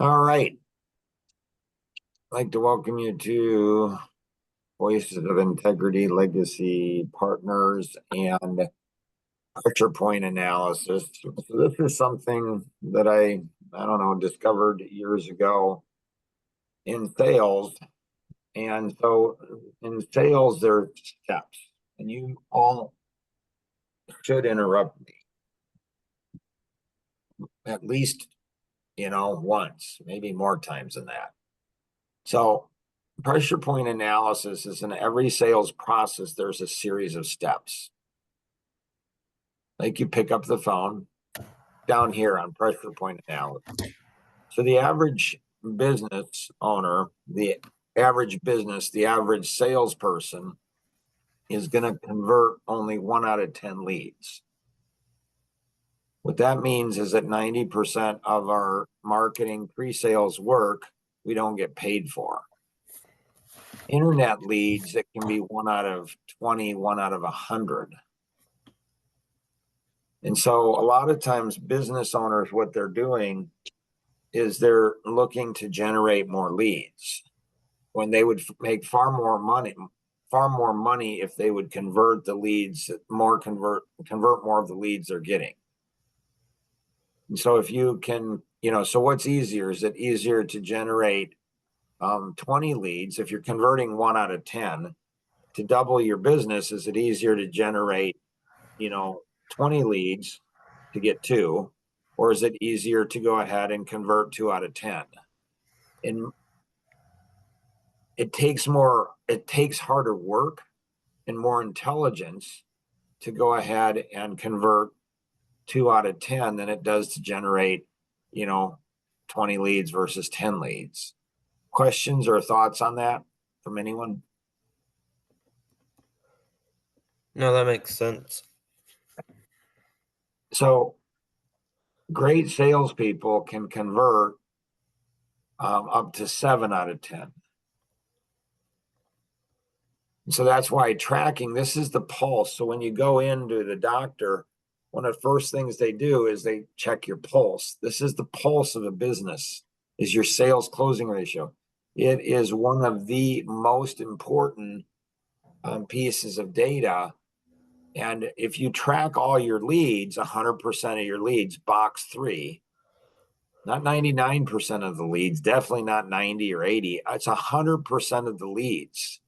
All right. I'd like to welcome you to Voices of Integrity Legacy Partners and Pressure Point Analysis. So this is something that I don't know, discovered years ago in sales. And so in sales, there are steps, and you all should interrupt me at least, once, maybe more times than that. So pressure point analysis is in every sales process, there's a series of steps. Like you pick up the phone down here on pressure point analysis. So the average business owner, the the average salesperson is going to convert only 1 out of 10 leads. What that means is that 90% of our marketing pre-sales work, we don't get paid for. Internet leads, it can be 1 out of 20, 1 out of 100. And so a lot of times business owners, what they're doing is they're looking to generate more leads when they would make far more money if they would convert the leads, convert more of the leads they're getting. And so if you can, so what's easier? Is it easier to generate 20 leads if you're converting 1 out of 10 to double your business? Is it easier to generate, 20 leads to get 2, or is it easier to go ahead and convert 2 out of 10? And it takes harder work and more intelligence to go ahead and convert 2 out of 10 than it does to generate, 20 leads versus 10 leads. Questions or thoughts on that from anyone? No, that makes sense. So great salespeople can convert up to 7 out of 10. So that's why tracking, this is the pulse. So when you go into the doctor, one of the first things they do is they check your pulse. This is the pulse of a business, is your sales closing ratio. It is one of the most important pieces of data. And if you track all your leads, 100% of your leads, box 3, not 99% of the leads, definitely not 90 or 80, it's 100% of the leads.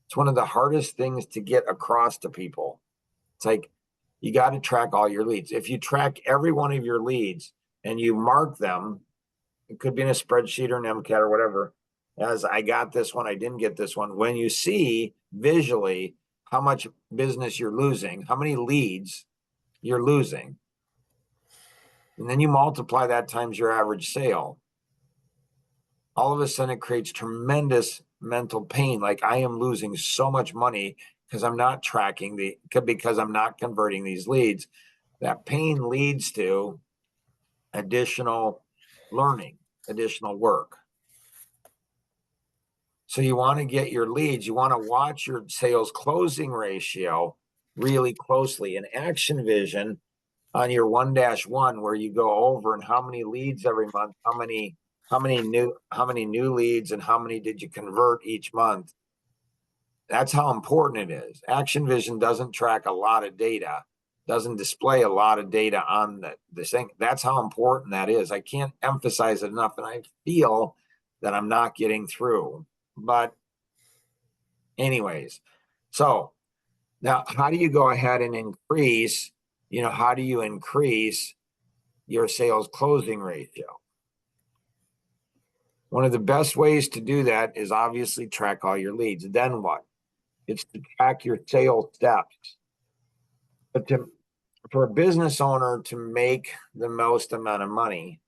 It's one of the hardest things to get across to people. It's like, you got to track all your leads. If you track every one of your leads and you mark them, it could be in a spreadsheet or an MCAT or whatever, as I got this one, I didn't get this one. When you see visually how much business you're losing, how many leads you're losing, and then you multiply that times your average sale, all of a sudden it creates tremendous mental pain. Like, I am losing so much money because I'm not tracking because I'm not converting these leads. That pain leads to additional learning, additional work. So you want to get your leads, you want to watch your sales closing ratio really closely. In Action Vision on your 1-1, where you go over and how many leads every month, how many new leads, and how many did you convert each month. That's how important it is. Action Vision doesn't track a lot of data, doesn't display a lot of data on the thing. That's how important that is. I can't emphasize it enough, and I feel that I'm not getting through. But anyways, so now how do you go ahead and increase, how do you increase your sales closing ratio? One of the best ways to do that is obviously track all your leads. Then what? It's to track your sales steps. But for a business owner to make the most amount of money,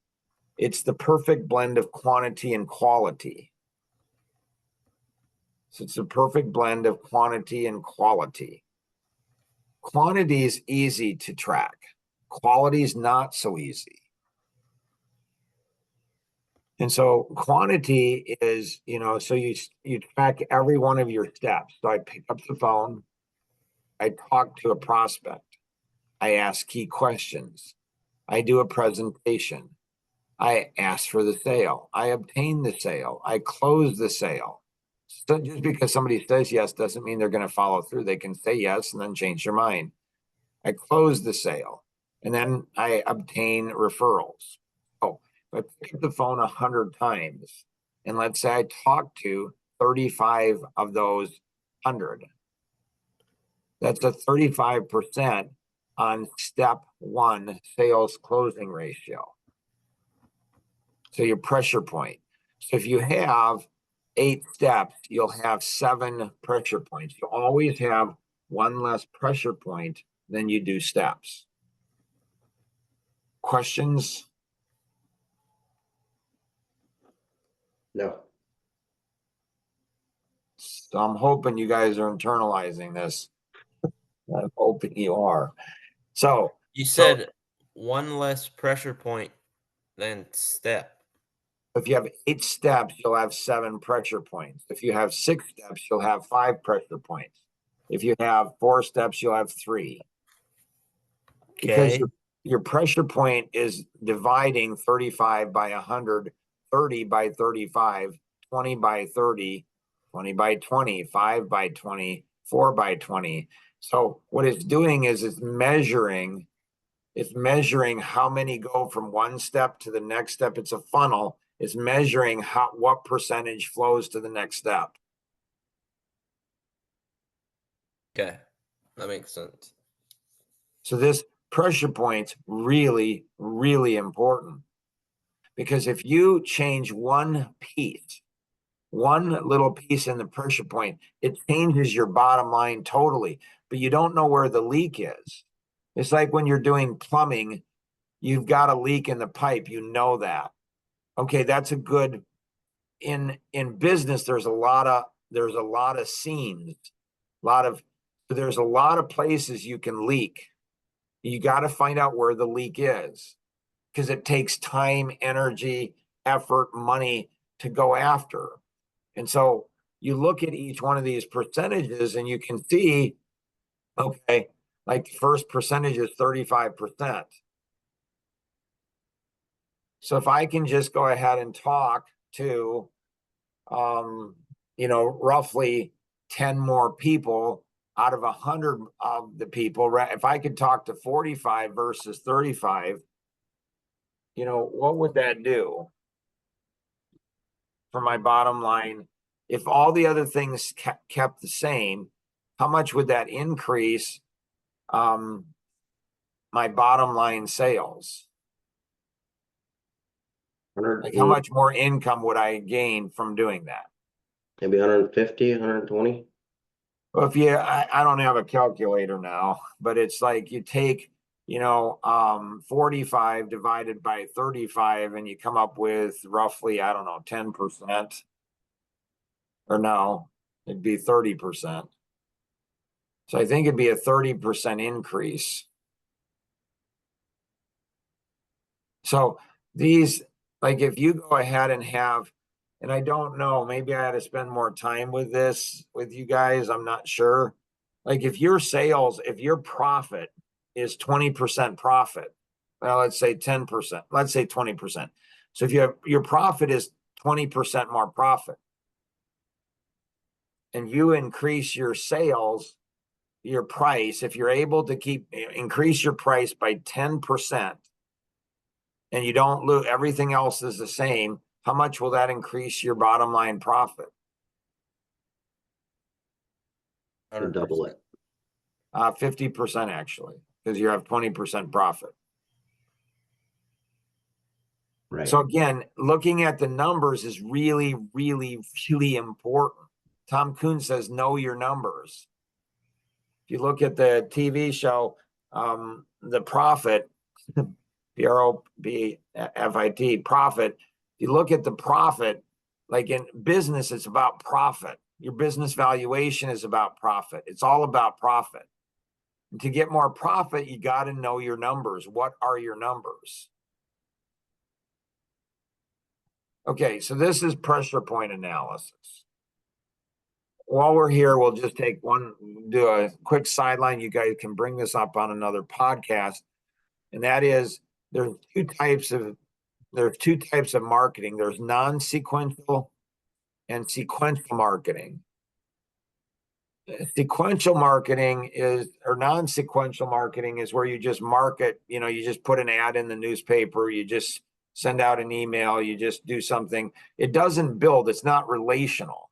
it's the perfect blend of quantity and quality. So it's a perfect blend of quantity and quality. Quantity is easy to track. Quality is not so easy. And so quantity is, so you track every one of your steps. So I pick up the phone, I talk to a prospect, I ask key questions, I do a presentation, I ask for the sale. I obtain the sale. I close the sale. So just because somebody says yes doesn't mean they're going to follow through. They can say yes and then change their mind. I close the sale, and then I obtain referrals. Oh, if I pick up the phone 100 times, and let's say I talk to 35 of those 100, that's a 35% on step one sales closing ratio. So your pressure point. So if you have 8 steps, you'll have 7 pressure points. You always have one less pressure point than you do steps. Questions? No. So I'm hoping you guys are internalizing this. I'm hoping you are. So You said one less pressure point than step. if you have 8 steps, you'll have 7 pressure points. If you have 6 steps, you'll have 5 pressure points. If you have 4 steps, you'll have 3. Because Okay. your pressure point is dividing 35 by 100, 30 by 35, 20 by 30, 20 by 20, 5 by 20, 4 by 20. So what it's doing is it's measuring how many go from one step to the next step. It's a funnel. It's measuring what percentage flows to the next step. Okay. That makes sense. So this pressure point's really, really important, because if you change one piece, one little piece in the pressure point, it changes your bottom line totally, but you don't know where the leak is. It's like when you're doing plumbing, you've got a leak in the pipe, you know that. Okay, that's a good, in business, there's a lot of seams, there's a lot of places you can leak. You got to find out where the leak is, because it takes time, energy, effort, money to go after. And so you look at each one of these percentages and you can see, okay, like the first percentage is 35%. So if I can just go ahead and talk to, roughly 10 more people out of 100 of the people, right? If I could talk to 45 versus 35, what would that do for my bottom line? If all the other things kept the same, how much would that increase my bottom line sales? Like how much more income would I gain from doing that? Maybe 150, 120. Well, I don't have a calculator now, but it's like you take, 45 divided by 35 and you come up with roughly, I don't know, 10%. Or no, it'd be 30%. So I think it'd be a 30% increase. So these, like if you go ahead and have, and I don't know, maybe I had to spend more time with this with you guys, I'm not sure. Like if your profit is 20% profit, well, let's say 10%, let's say 20%. So if your profit is 20% more profit, and you increase your sales, your price, if you're able to increase your price by 10%, and you don't lose, everything else is the same, how much will that increase your bottom line profit? Or double it. 50% actually, because you have 20% profit. Right. So again, looking at the numbers is really, really, really important. Tom Kuhn says, know your numbers. If you look at the TV show, The Profit, PROFIT, profit, you look at the profit, like in business, it's about profit. Your business valuation is about profit. It's all about profit. And to get more profit, you got to know your numbers. What are your numbers? Okay, so this is pressure point analysis. While we're here, we'll just do a quick sideline. You guys can bring this up on another podcast. And that is, there's 2 types of there's two types of marketing. There's non-sequential and sequential marketing. Sequential marketing or non-sequential marketing is where you just market, you just put an ad in the newspaper, you just send out an email, you just do something. It doesn't build, it's not relational.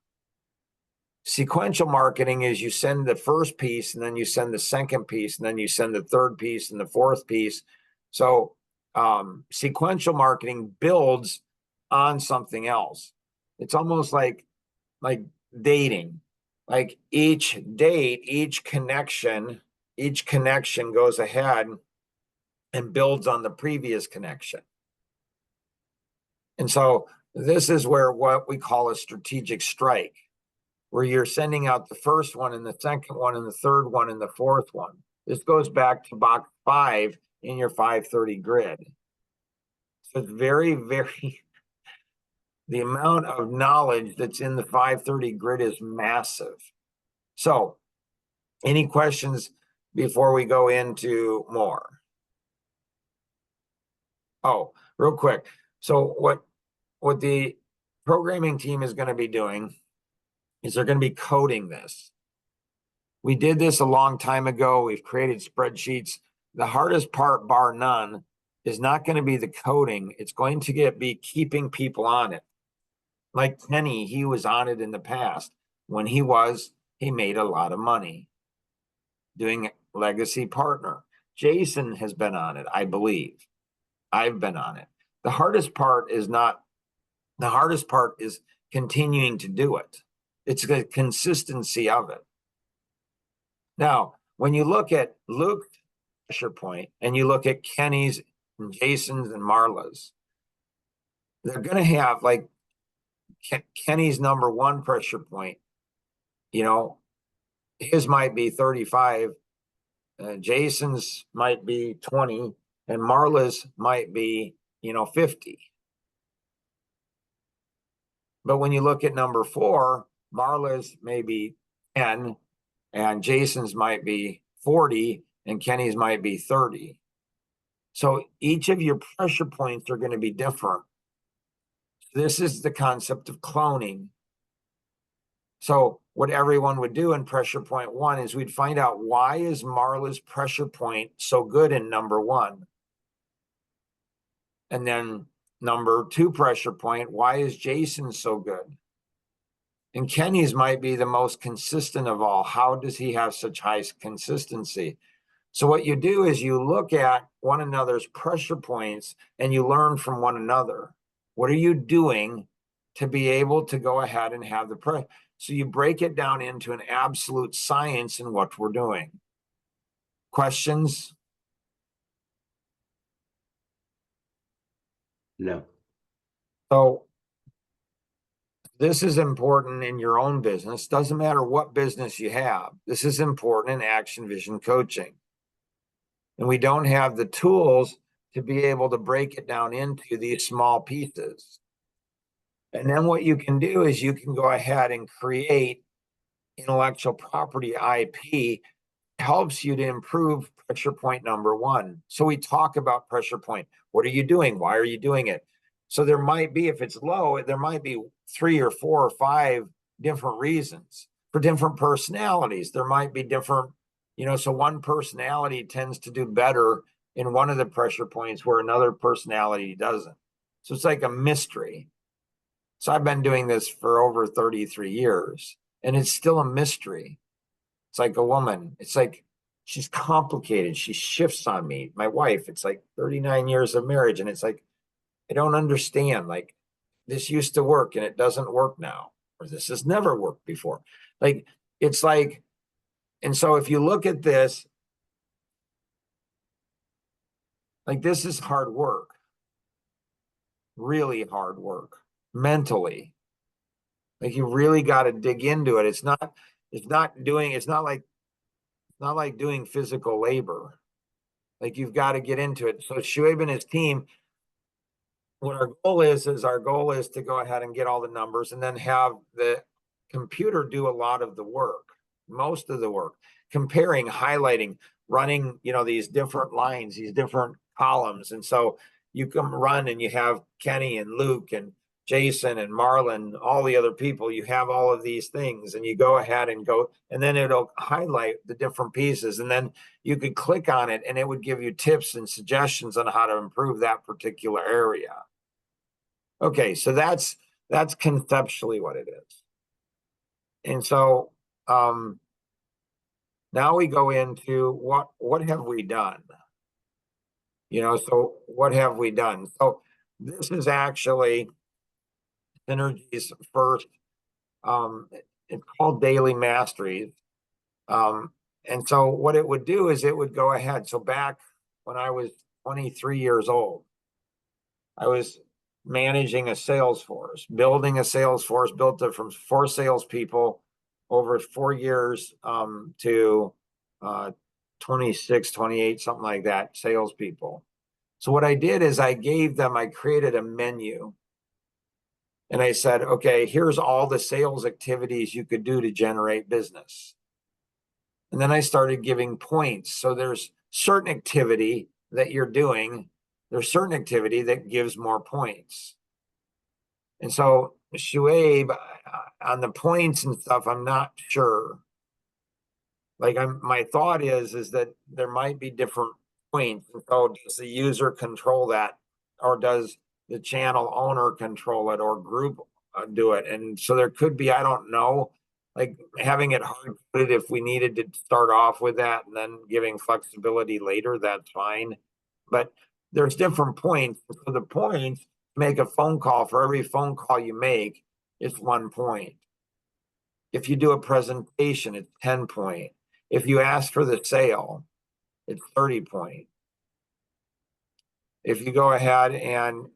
Sequential marketing is you send the first piece, and then you send the second piece, and then you send the third piece and the fourth piece. So sequential marketing builds on something else. It's almost like dating. Like each date, each connection goes ahead and builds on the previous connection. And so this is where what we call a strategic strike, where you're sending out the first one and the second one and the third one and the fourth one. This goes back to box 5 in your 530 grid. So it's very, very, the amount of knowledge that's in the 530 grid is massive. So any questions before we go into more? Oh, real quick. So what the programming team is going to be doing is they're going to be coding this. We did this a long time ago. We've created spreadsheets. The hardest part, bar none, is not going to be the coding. It's going to be keeping people on it. Like Kenny, he was on it in the past. When he made a lot of money doing Legacy Partner. Jason has been on it, I believe. I've been on it. The hardest part is continuing to do it. It's the consistency of it. Now, when you look at Luke's pressure point and you look at Kenny's and Jason's and Marla's, they're going to have like Kenny's number 1 pressure point, his might be 35, Jason's might be 20, and Marla's might be, 50. But when you look at number 4, Marla's may be 10, and Jason's might be 40, and Kenny's might be 30. So each of your pressure points are going to be different. This is the concept of cloning. So what everyone would do in pressure point 1 is we'd find out, why is Marla's pressure point so good in number 1? And then number 2 pressure point, why is Jason so good? And Kenny's might be the most consistent of all. How does he have such high consistency? So what you do is you look at one another's pressure points and you learn from one another. What are you doing to be able to go ahead and have the pressure? So you break it down into an absolute science in what we're doing. Questions? No. So this is important in your own business. Doesn't matter what business you have. This is important in Action Vision coaching. And we don't have the tools to be able to break it down into these small pieces. And then what you can do is you can go ahead and create intellectual property IP. Helps you to improve pressure point number 1. So we talk about pressure point. What are you doing? Why are you doing it? So there might be, if it's low, there might be 3 or 4 or 5 different reasons. For different personalities, there might be different, so one personality tends to do better in one of the pressure points where another personality doesn't. So it's like a mystery. So I've been doing this for over 33 years, and it's still a mystery. It's like a woman. It's like she's complicated. She shifts on me. My wife, it's like 39 years of marriage, and it's like, I don't understand. Like, this used to work and it doesn't work now, or this has never worked before. Like, it's like, and so if you look at this, like, this is hard work, really hard work mentally. Like, you really got to dig into it. It's not like doing physical labor. Like, you've got to get into it. So Shoaib and his team, what our goal is to go ahead and get all the numbers and then have the computer do a lot of the work, most of the work, comparing, highlighting, running, these different lines, these different columns. And so you come run and you have Kenny and Luke and Jason and Marlon, all the other people, you have all of these things and you go ahead and go, and then it'll highlight the different pieces. And then you could click on it and it would give you tips and suggestions on how to improve that particular area. Okay, so that's conceptually what it is. And so now we go into what have we done? So what have we done? So this is actually Synergy's first, it's called Daily Masteries. And so what it would do is it would go ahead. So back when I was 23 years old, I was managing a sales force, building a sales force, built it from 4 salespeople over 4 years to 26, 28, something like that, salespeople. So what I did is I created a menu. And I said, okay, here's all the sales activities you could do to generate business. And then I started giving points. So there's certain activity that you're doing. There's certain activity that gives more points. And so Shuaib, on the points and stuff, I'm not sure. Like my thought is that there might be different points. And so does the user control that, or does the channel owner control it, or group do it? And so there could be, I don't know, like having it hard coded if we needed to start off with that and then giving flexibility later, that's fine. But there's different points. So the points, make a phone call, for every phone call you make, it's 1 point. If you do a presentation, it's 10 point. If you ask for the sale, it's 30 point. If you go ahead and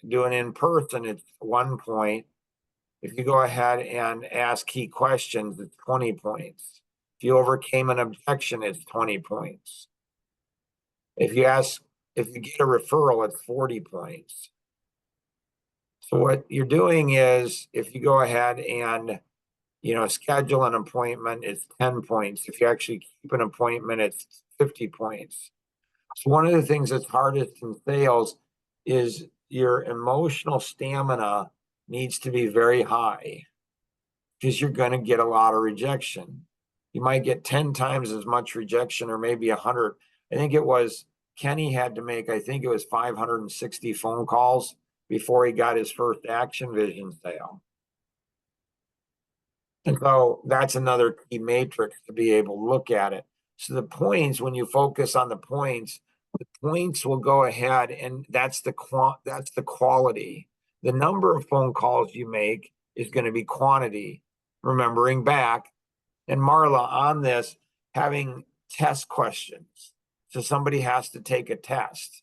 do an in-person, it's 1 point. If you go ahead and ask key questions, it's 20 points. If you overcame an objection, it's 20 points. If you get a referral, it's 40 points. So what you're doing is, if you go ahead and schedule an appointment, it's 10 points. If you actually keep an appointment, it's 50 points. So one of the things that's hardest in sales is your emotional stamina needs to be very high, because you're going to get a lot of rejection. You might get 10 times as much rejection, or maybe 100. I think it was Kenny had to make, I think it was 560 phone calls before he got his first Action Vision sale. And so that's another key matrix to be able to look at it. So the points, when you focus on the points will go ahead, and that's the quality. The number of phone calls you make is going to be quantity. Remembering back, and Marla on this, having test questions. So somebody has to take a test.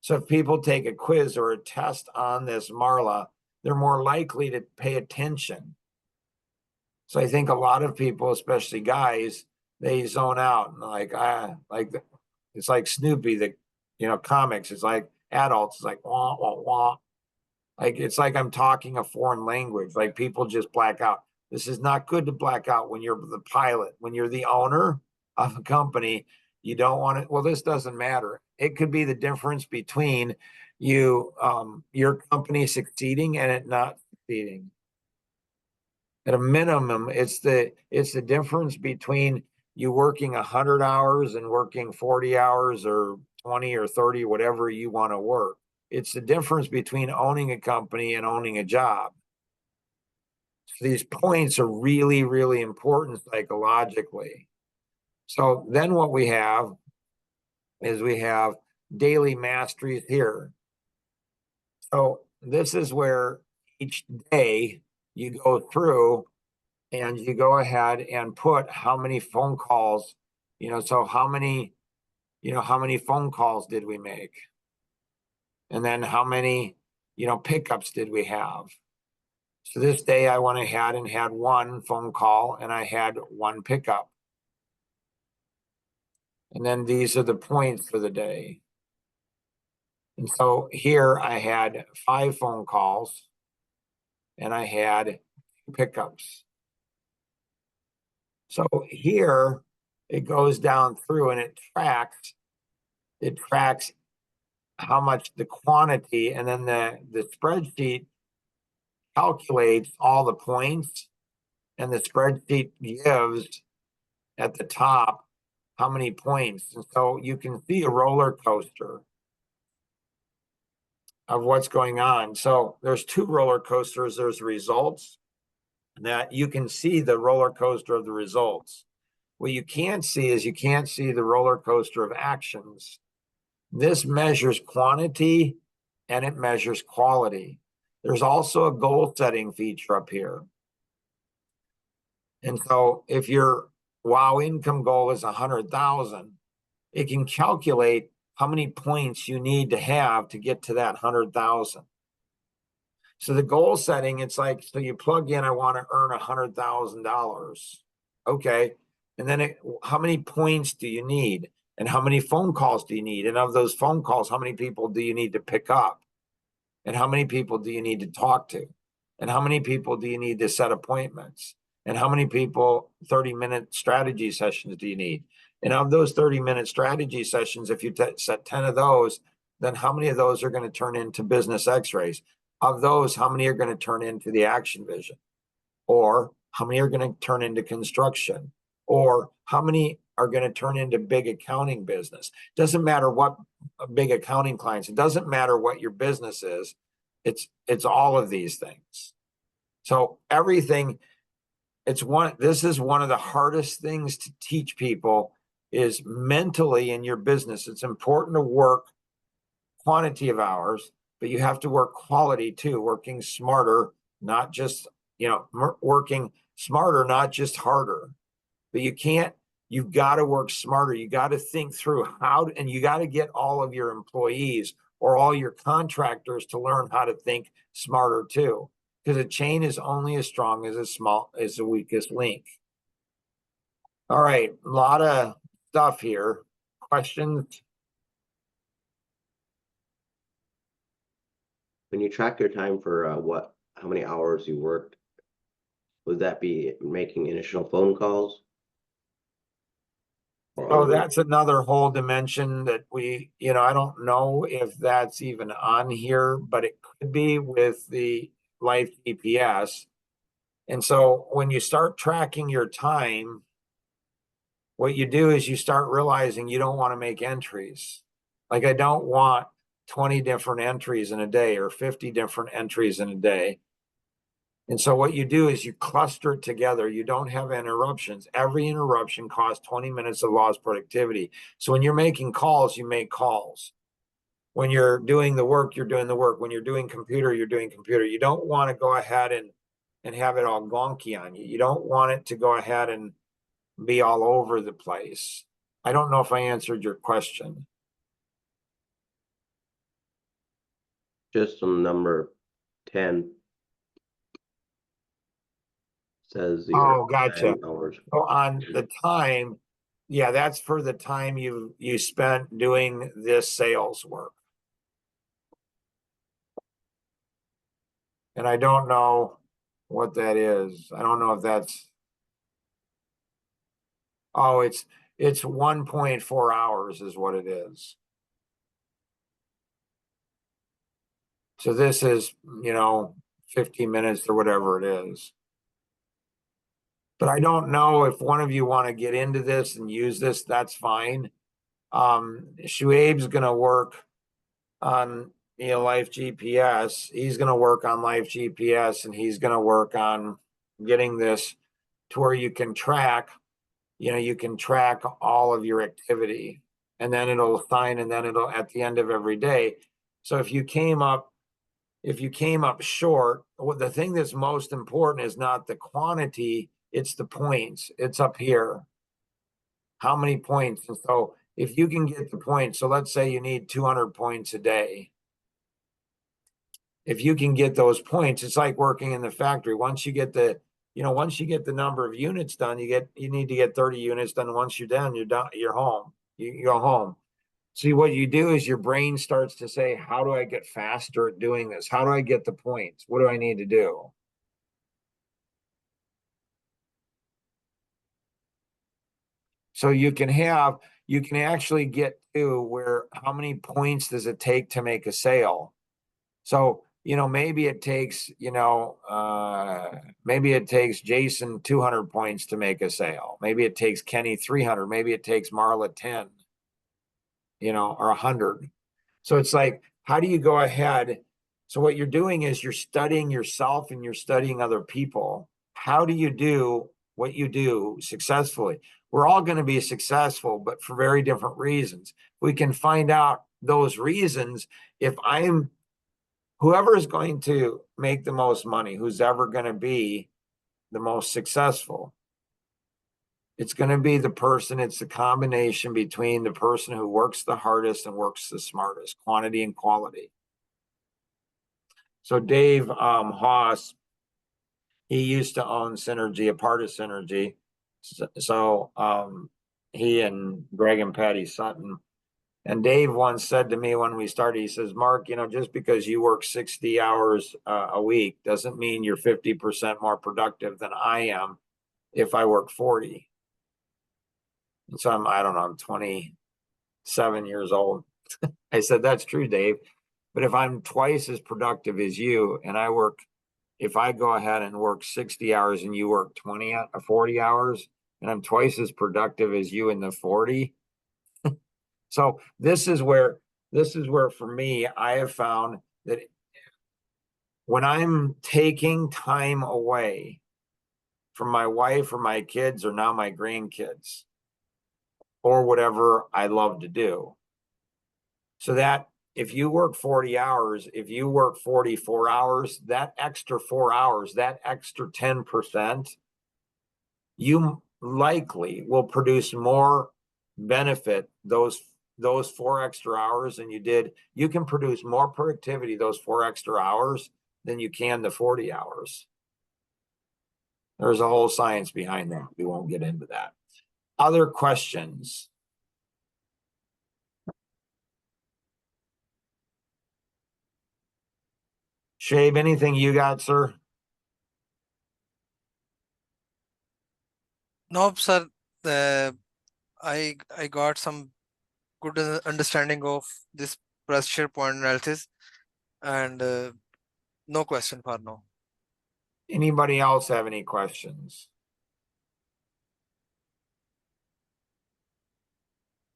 So if people take a quiz or a test on this, Marla, they're more likely to pay attention. So I think a lot of people, especially guys, they zone out and like it's like Snoopy, the comics. It's like adults. It's like wah wah wah. Like it's like I'm talking a foreign language. Like people just black out. This is not good to black out when you're the pilot. When you're the owner of a company, you don't want it. Well, this doesn't matter. It could be the difference between you, your company succeeding and it not succeeding. At a minimum, it's the difference between you working 100 hours and working 40 hours or 20 or 30, whatever you want to work. It's the difference between owning a company and owning a job. So these points are really, really important psychologically. So then what we have is we have daily masteries here. So this is where each day you go through and you go ahead and put how many phone calls, so how many phone calls did we make? And then how many, pickups did we have? So this day I went ahead and had 1 phone call and I had 1 pickup. And then these are the points for the day. And so here I had 5 phone calls and I had 2 pickups. So here it goes down through and it tracks how much the quantity, and then the spreadsheet calculates all the points, and the spreadsheet gives at the top how many points. And so you can see a roller coaster of what's going on. So there's two roller coasters. There's results that you can see the roller coaster of the results. What you can't see is you can't see the roller coaster of actions. This measures quantity and it measures quality. There's also a goal setting feature up here. And so if your WOW income goal is 100,000, it can calculate how many points you need to have to get to that 100,000. So the goal setting, it's like, so you plug in, I want to earn $100,000. Okay. And then how many points do you need? And how many phone calls do you need? And of those phone calls, how many people do you need to pick up? And how many people do you need to talk to? And how many people do you need to set appointments? And how many people, 30-minute strategy sessions do you need? And of those 30-minute strategy sessions, if you set 10 of those, then how many of those are going to turn into business x-rays? Of those, how many are going to turn into the action vision? Or how many are going to turn into construction? Or how many are going to turn into big accounting business? Doesn't matter what big accounting clients, it doesn't matter what your business is. It's all of these things. So everything, this is one of the hardest things to teach people is mentally in your business. It's important to work quantity of hours, but you have to work quality too, working smarter, not just, working smarter, not just harder. But you've got to work smarter. You got to think through and you got to get all of your employees or all your contractors to learn how to think smarter too. Because a chain is only as strong as the weakest link. All right, a lot of stuff here. Questions? When you track your time for how many hours you worked, would that be making initial phone calls? Oh, that's another whole dimension that I don't know if that's even on here, but it could be with the Life GPS. And so when you start tracking your time, what you do is you start realizing you don't want to make entries. Like I don't want 20 different entries in a day or 50 different entries in a day. And so what you do is you cluster it together. You don't have interruptions. Every interruption costs 20 minutes of lost productivity. So when you're making calls, you make calls. When you're doing the work, you're doing the work. When you're doing computer, you're doing computer. You don't want to go ahead and have it all gonky on you. You don't want it to go ahead and be all over the place. I don't know if I answered your question. Just on number 10. Says Oh, gotcha. hours. So on the time, yeah, that's for the time you spent doing this sales work. And I don't know what that is. I don't know if that's, oh, it's 1.4 hours is what it is. So this is, 15 minutes or whatever it is. But I don't know if one of you want to get into this and use this, that's fine. Shuaib's going to work on Life GPS. He's going to work on Life GPS and he's going to work on getting this to where you can track, you can track all of your activity and then it'll assign and then it'll at the end of every day. So if you came up short, the thing that's most important is not the quantity, it's the points. It's up here. How many points? And so if you can get the points, so let's say you need 200 points a day. If you can get those points, it's like working in the factory. Once you get the number of units done, you need to get 30 units done. Once you're done, you're home. You go home. See, what you do is your brain starts to say, how do I get faster at doing this? How do I get the points? What do I need to do? So you can have you can actually get to where how many points does it take to make a sale? So, maybe it takes, maybe it takes Jason 200 points to make a sale. Maybe it takes Kenny 300. Maybe it takes Marla 10, or 100. So it's like, how do you go ahead? So what you're doing is you're studying yourself and you're studying other people. How do you do what you do successfully? We're all going to be successful, but for very different reasons. We can find out those reasons. If whoever is going to make the most money, who's ever going to be the most successful, it's going to be it's the combination between the person who works the hardest and works the smartest, quantity and quality. So Dave Haas, he used to own Synergy, a part of Synergy. So he and Greg and Patty Sutton. And Dave once said to me when we started, he says, Mark, just because you work 60 hours a week doesn't mean you're 50% more productive than I am if I work 40. And so I'm 27 years old. I said, that's true, Dave. But if I'm twice as productive as you and if I go ahead and work 60 hours and you work 40 hours and I'm twice as productive as you in the 40. So this is where for me, I have found that when I'm taking time away from my wife or my kids or now my grandkids or whatever I love to do, so that if you work 40 hours, if you work 44 hours, that extra 4 hours, that extra 10%, you likely will produce more benefit those 4 extra hours than you did. You can produce more productivity those 4 extra hours than you can the 40 hours. There's a whole science behind that. We won't get into that. Other questions? Shabe, anything you got, sir? Nope, sir. I got some good understanding of this pressure point analysis, and no question for now. Anybody else have any questions?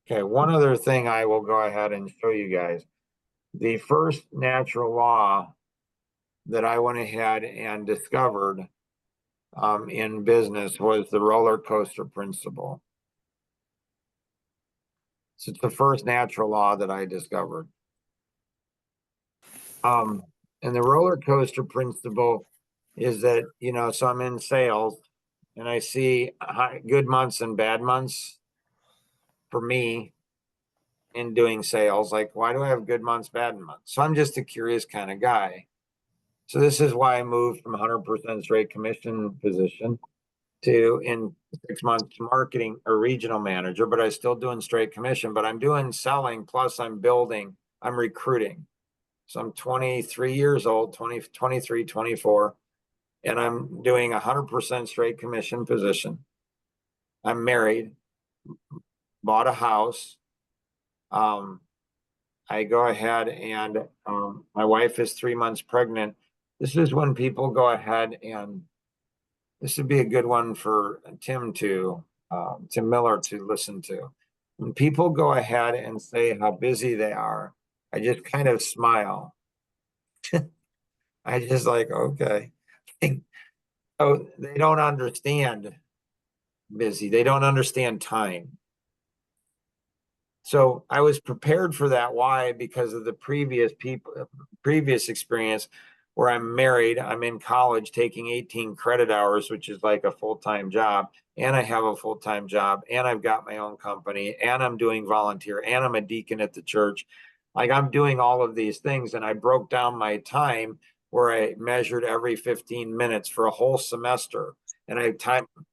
Okay, one other thing I will go ahead and show you guys. The first natural law that I went ahead and discovered in business was the roller coaster principle. So it's the first natural law that I discovered. And the roller coaster principle is that, so I'm in sales and I see good months and bad months for me in doing sales. Like, why do I have good months, bad months? So I'm just a curious kind of guy. So this is why I moved from 100% straight commission position to in 6 months marketing or regional manager, but I still doing straight commission, but I'm doing selling. Plus I'm building, I'm recruiting. So I'm 23 years old, 23, 24, and I'm doing 100% straight commission position. I'm married, bought a house. I go ahead and my wife is 3 months pregnant. This is when people go ahead and this would be a good one for Tim Miller to listen to. When people go ahead and say how busy they are, I just kind of smile. I just like, okay. So they don't understand busy. They don't understand time. So I was prepared for that. Why? Because of the previous experience where I'm married, I'm in college taking 18 credit hours, which is like a full-time job. And I have a full-time job and I've got my own company and I'm doing volunteer and I'm a deacon at the church. Like I'm doing all of these things. And I broke down my time where I measured every 15 minutes for a whole semester. And I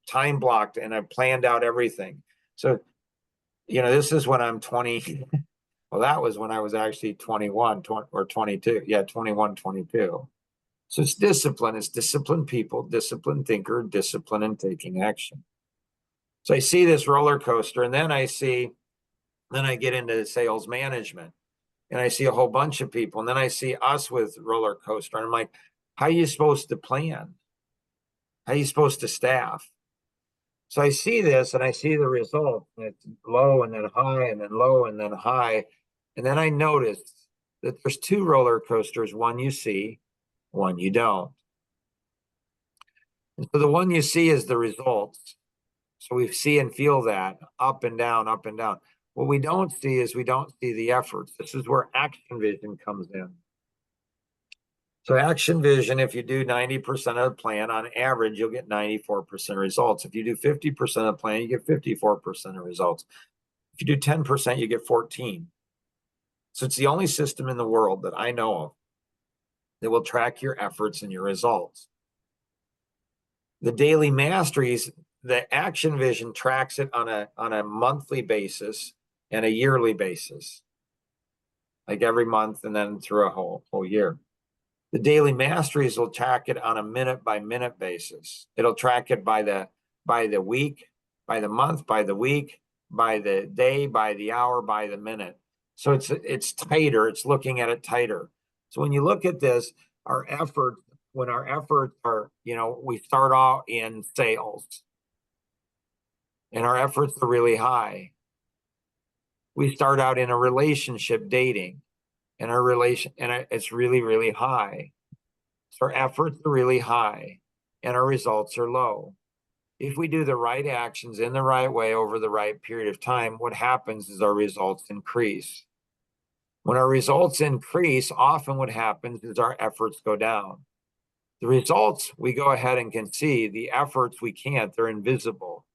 time blocked and I planned out everything. So this is when I'm 20. Well, that was when I was actually 21 or 22. Yeah, 21, 22. So it's discipline. It's disciplined people, disciplined thinker, discipline and taking action. So I see this roller coaster and then I see Then I get into sales management and I see a whole bunch of people. And then I see us with roller coaster. And I'm like, how are you supposed to plan? How are you supposed to staff? So I see this and I see the result. And it's low and then high and then low and then high. And then I notice that there's two roller coasters, one you see, one you don't. And so the one you see is the results. So we see and feel that up and down, up and down. What we don't see is we don't see the efforts. This is where action vision comes in. So action vision, if you do 90% of the plan, on average, you'll get 94% results. If you do 50% of the plan, you get 54% of results. If you do 10%, you get 14. So it's the only system in the world that I know of that will track your efforts and your results. The daily masteries, the action vision tracks it on a monthly basis and a yearly basis, like every month and then through a whole year. The daily masteries will track it on a minute by minute basis. It'll track it by the week, by the month, by the week, by the day, by the hour, by the minute. So it's tighter. It's looking at it tighter. So when you look at this, our efforts, when our efforts are, we start out in sales and our efforts are really high. We start out in a relationship dating and it's really, really high. So our efforts are really high and our results are low. If we do the right actions in the right way over the right period of time, what happens is our results increase. When our results increase, often what happens is our efforts go down. The results we go ahead and can see, the efforts we can't, they're invisible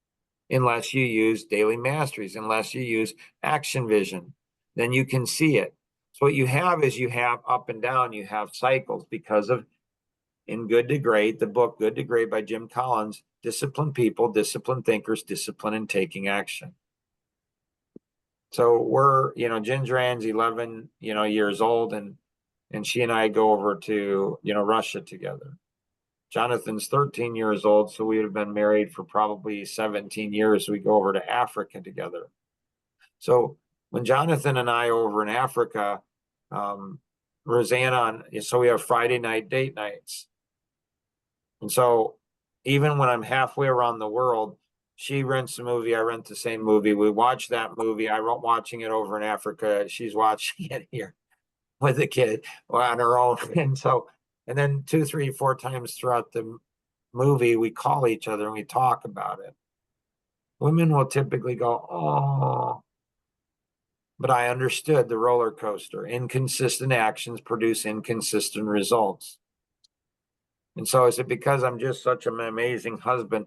unless you use daily masteries, unless you use action vision, then you can see it. So what you have is you have up and down, you have cycles because of, in Good to Great, the book Good to Great by Jim Collins, disciplined people, disciplined thinkers, discipline in taking action. So we're, Ginger Ann's 11, years old and she and I go over to, Russia together. Jonathan's 13 years old, so we would have been married for probably 17 years. We go over to Africa together. So when Jonathan and I are over in Africa, Rosanna, so we have Friday night date nights. And so even when I'm halfway around the world, she rents a movie, I rent the same movie. We watch that movie. I'm watching it over in Africa. She's watching it here with the kid on her own. And then 2, 3, 4 times throughout the movie, we call each other and we talk about it. Women will typically go, oh, but I understood the roller coaster. Inconsistent actions produce inconsistent results. And so is it because I'm just such an amazing husband?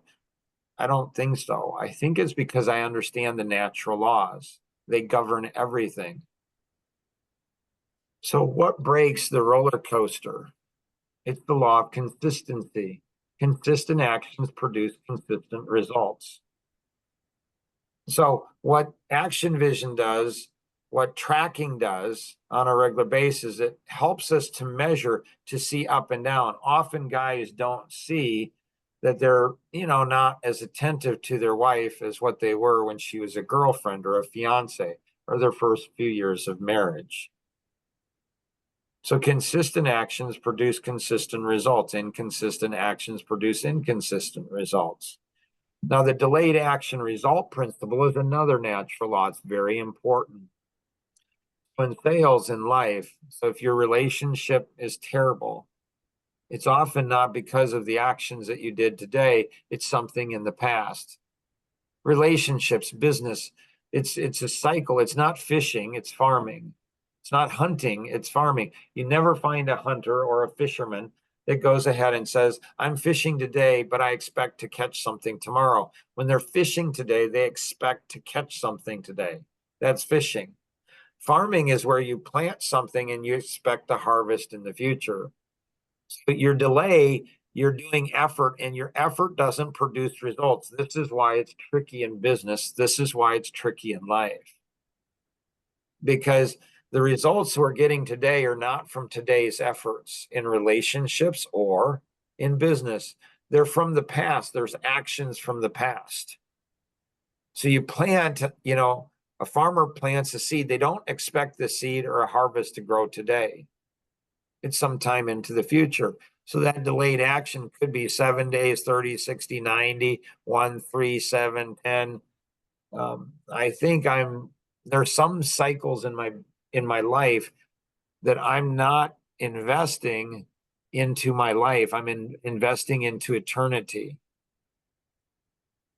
I don't think so. I think it's because I understand the natural laws. They govern everything. So what breaks the roller coaster? It's the law of consistency. Consistent actions produce consistent results. So what action vision does, what tracking does on a regular basis, it helps us to measure, to see up and down. Often guys don't see that they're, not as attentive to their wife as what they were when she was a girlfriend or a fiance or their first few years of marriage. So consistent actions produce consistent results. Inconsistent actions produce inconsistent results. Now, the delayed action result principle is another natural law. It's very important. In sales in life, so if your relationship is terrible, it's often not because of the actions that you did today. It's something in the past. Relationships, business, it's a cycle. It's not fishing, it's farming. It's not hunting, it's farming. You never find a hunter or a fisherman that goes ahead and says, I'm fishing today, but I expect to catch something tomorrow. When they're fishing today, they expect to catch something today. That's fishing. Farming is where you plant something and you expect to harvest in the future. But your delay, you're doing effort and your effort doesn't produce results. This is why it's tricky in business. This is why it's tricky in life. Because the results we're getting today are not from today's efforts in relationships or in business. They're from the past. There's actions from the past. So you plant, A farmer plants a seed. They don't expect the seed or a harvest to grow today. It's sometime into the future. So that delayed action could be 7 days, 30, 60, 90, 1, 3, 7, 10. I think there's some cycles in my life that I'm not investing into my life. I'm investing into eternity.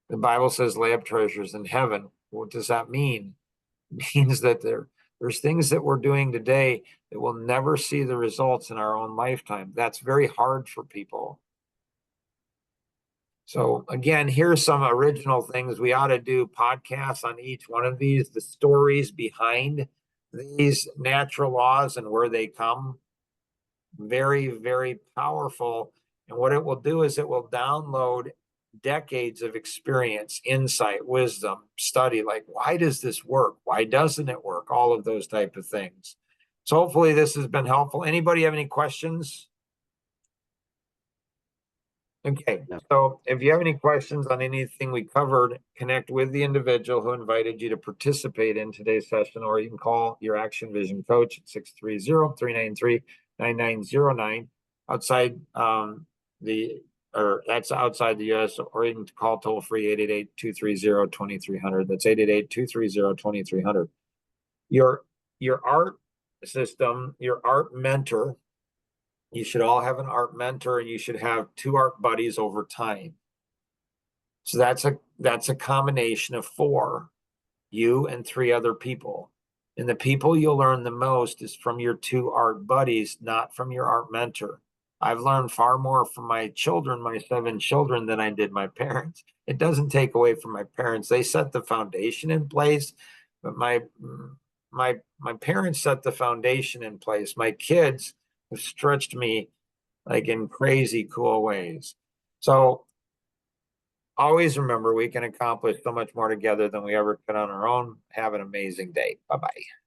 The Bible says lay up treasures in heaven. What does that mean? It means that there's things that we're doing today that will never see the results in our own lifetime. That's very hard for people. So again, here's some original things. We ought to do podcasts on each one of these, the stories behind these natural laws and where they come. Very, very powerful. And what it will do is it will download decades of experience, insight, wisdom, study, like, why does this work? Why doesn't it work? All of those type of things. So hopefully this has been helpful. Anybody have any questions? Okay, No. so if you have any questions on anything we covered, connect with the individual who invited you to participate in today's session, or you can call your Action Vision coach at 630-393-9909 outside that's outside the US, or you can call toll free 888-230-2300. That's 888-230-2300. Your art system, your art mentor, you should all have an art mentor, and you should have 2 art buddies over time. So that's a combination of 4, you and 3 other people. And the people you'll learn the most is from your 2 art buddies, not from your art mentor. I've learned far more from my children, my 7 children, than I did my parents. It doesn't take away from my parents. They set the foundation in place, but my parents set the foundation in place. My kids have stretched me like in crazy cool ways. So always remember, we can accomplish so much more together than we ever could on our own. Have an amazing day. Bye-bye.